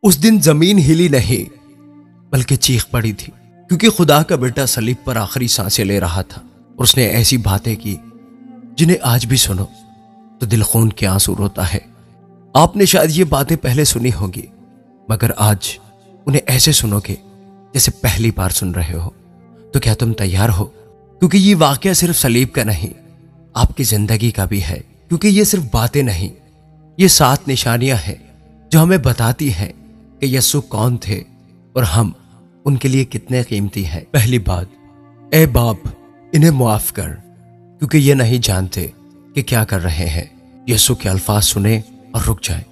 اس دن زمین ہلی نہیں بلکہ چیخ پڑی تھی، کیونکہ خدا کا بیٹا صلیب پر آخری سانسیں لے رہا تھا، اور اس نے ایسی باتیں کی جنہیں آج بھی سنو تو دل خون کے آنسو روتا ہے۔ آپ نے شاید یہ باتیں پہلے سنی ہوں گی، مگر آج انہیں ایسے سنو گے جیسے پہلی بار سن رہے ہو۔ تو کیا تم تیار ہو؟ کیونکہ یہ واقعہ صرف صلیب کا نہیں، آپ کی زندگی کا بھی ہے، کیونکہ یہ صرف باتیں نہیں، یہ 7 نشانیاں ہیں جو ہمیں بتاتی ہیں کہ یسوع کون تھے اور ہم ان کے لیے کتنے قیمتی ہیں۔ پہلی بات، اے باپ انہیں معاف کر، کیونکہ یہ نہیں جانتے کہ کیا کر رہے ہیں۔ یسوع کے الفاظ سنیں اور رک جائیں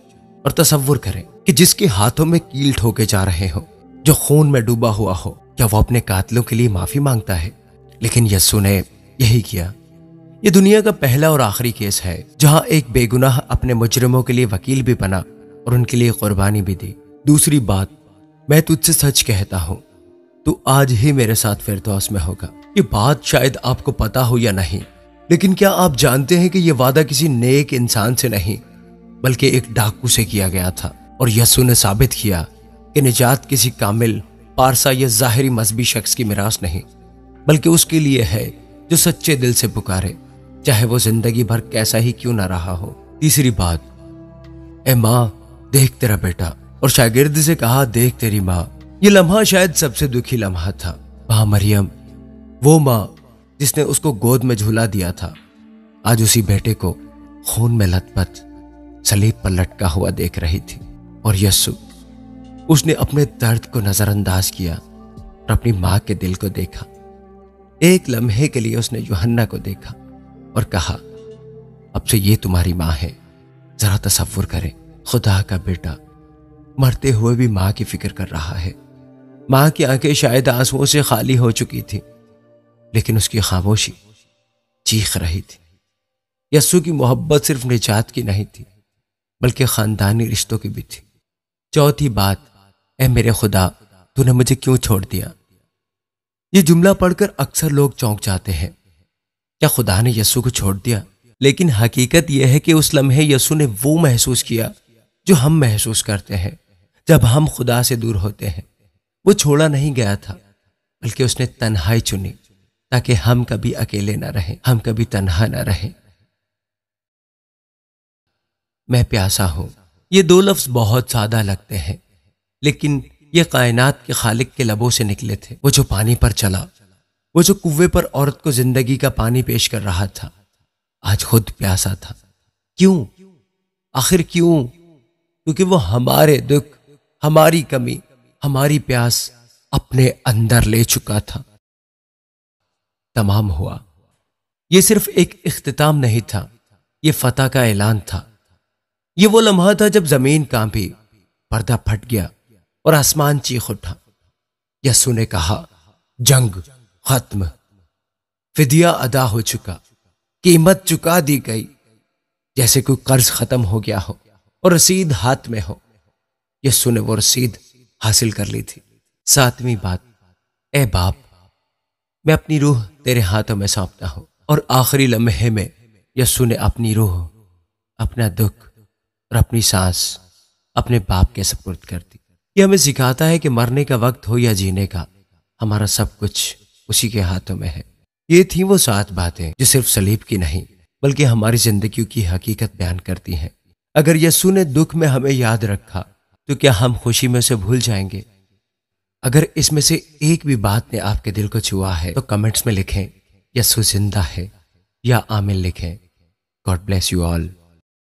اور تصور کریں کہ جس کے ہاتھوں میں کیل ٹھوکے جا رہے ہوں، جو خون میں ڈوبا ہوا ہو، کیا وہ اپنے قاتلوں کے لیے معافی مانگتا ہے؟ لیکن یسوع نے یہی کیا۔ یہ دنیا کا پہلا اور آخری کیس ہے جہاں ایک بے گناہ اپنے مجرموں کے لیے وکیل بھی بنا اور ان کے لیے قربانی بھی دی۔ دوسری بات، میں تجھ سے سچ کہتا ہوں تو آج ہی میرے ساتھ فردوس میں ہوگا۔ یہ بات شاید آپ کو پتا ہو یا نہیں، لیکن کیا آپ جانتے ہیں کہ یہ وعدہ کسی نیک انسان سے نہیں بلکہ ایک ڈاکو سے کیا گیا تھا، اور یسوع نے ثابت کیا کہ نجات کسی کامل، پارسا یا ظاہری مذہبی شخص کی میراث نہیں، بلکہ اس کے لیے ہے جو سچے دل سے پکارے، چاہے وہ زندگی بھر کیسا ہی کیوں نہ رہا ہو۔ تیسری بات، اے ماں دیکھ تیرا بیٹا، اور شاگرد سے کہا دیکھ تیری ماں۔ یہ لمحہ شاید سب سے دکھی لمحہ تھا۔ وہاں مریم، وہ ماں جس نے اس کو گود میں جھولا دیا تھا، آج اسی بیٹے کو خون میں لت پت صلیب پر لٹکا ہوا دیکھ رہی تھی۔ اور یسوع، اس نے اپنے درد کو نظر انداز کیا اور اپنی ماں کے دل کو دیکھا۔ ایک لمحے کے لیے اس نے یوحنا کو دیکھا اور کہا اب سے یہ تمہاری ماں ہے۔ ذرا تصور کریں، خدا کا بیٹا مرتے ہوئے بھی ماں کی فکر کر رہا ہے۔ ماں کی آنکھیں شاید آنسوؤں سے خالی ہو چکی تھی، لیکن اس کی خاموشی چیخ رہی تھی۔ یسوع کی محبت صرف نجات کی نہیں تھی بلکہ خاندانی رشتوں کی بھی تھی۔ چوتھی بات، اے میرے خدا تو نے مجھے کیوں چھوڑ دیا؟ یہ جملہ پڑھ کر اکثر لوگ چونک جاتے ہیں۔ کیا خدا نے یسوع کو چھوڑ دیا؟ لیکن حقیقت یہ ہے کہ اس لمحے یسوع نے وہ محسوس کیا جو ہم محسوس کرتے ہیں جب ہم خدا سے دور ہوتے ہیں۔ وہ چھوڑا نہیں گیا تھا بلکہ اس نے تنہائی چنی تاکہ ہم کبھی اکیلے نہ رہیں، ہم کبھی تنہا نہ رہیں۔ میں پیاسا ہوں، یہ 2 لفظ بہت سادہ لگتے ہیں، لیکن یہ کائنات کے خالق کے لبوں سے نکلے تھے۔ وہ جو پانی پر چلا، وہ جو کنویں پر عورت کو زندگی کا پانی پیش کر رہا تھا، آج خود پیاسا تھا۔ کیوں؟ آخر کیوں؟ کیونکہ وہ ہمارے دکھ، ہماری کمی، ہماری پیاس اپنے اندر لے چکا تھا۔ تمام ہوا۔ یہ صرف ایک اختتام نہیں تھا، یہ فتح کا اعلان تھا۔ یہ وہ لمحہ تھا جب زمین کانپی، پردہ پھٹ گیا اور آسمان چیخ اٹھا۔ یسوع نے کہا جنگ ختم، فدیہ ادا ہو چکا، قیمت چکا دی گئی، جیسے کوئی قرض ختم ہو گیا ہو اور رسید ہاتھ میں ہو۔ یسوع نے وہ رسید حاصل کر لی تھی۔ 7ویں بات، اے باپ میں اپنی روح تیرے ہاتھوں میں سونپتا ہوں۔ اور آخری لمحے میں یسوع نے اپنی روح، اپنا دکھ اور اپنی سانس اپنے باپ کے سپرد کر دی۔ یہ ہمیں سکھاتا ہے کہ مرنے کا وقت ہو یا جینے کا، ہمارا سب کچھ اسی کے ہاتھوں میں ہے۔ یہ تھیں وہ 7 باتیں جو صرف صلیب کی نہیں بلکہ ہماری زندگیوں کی حقیقت بیان کرتی ہیں۔ اگر یسوع نے دکھ میں ہمیں یاد رکھا تو کیا ہم خوشی میں اسے بھول جائیں گے؟ اگر اس میں سے ایک بھی بات نے آپ کے دل کو چھوا ہے تو کمنٹس میں لکھیں یسوع زندہ ہے یا آمین لکھیں۔ God bless you all.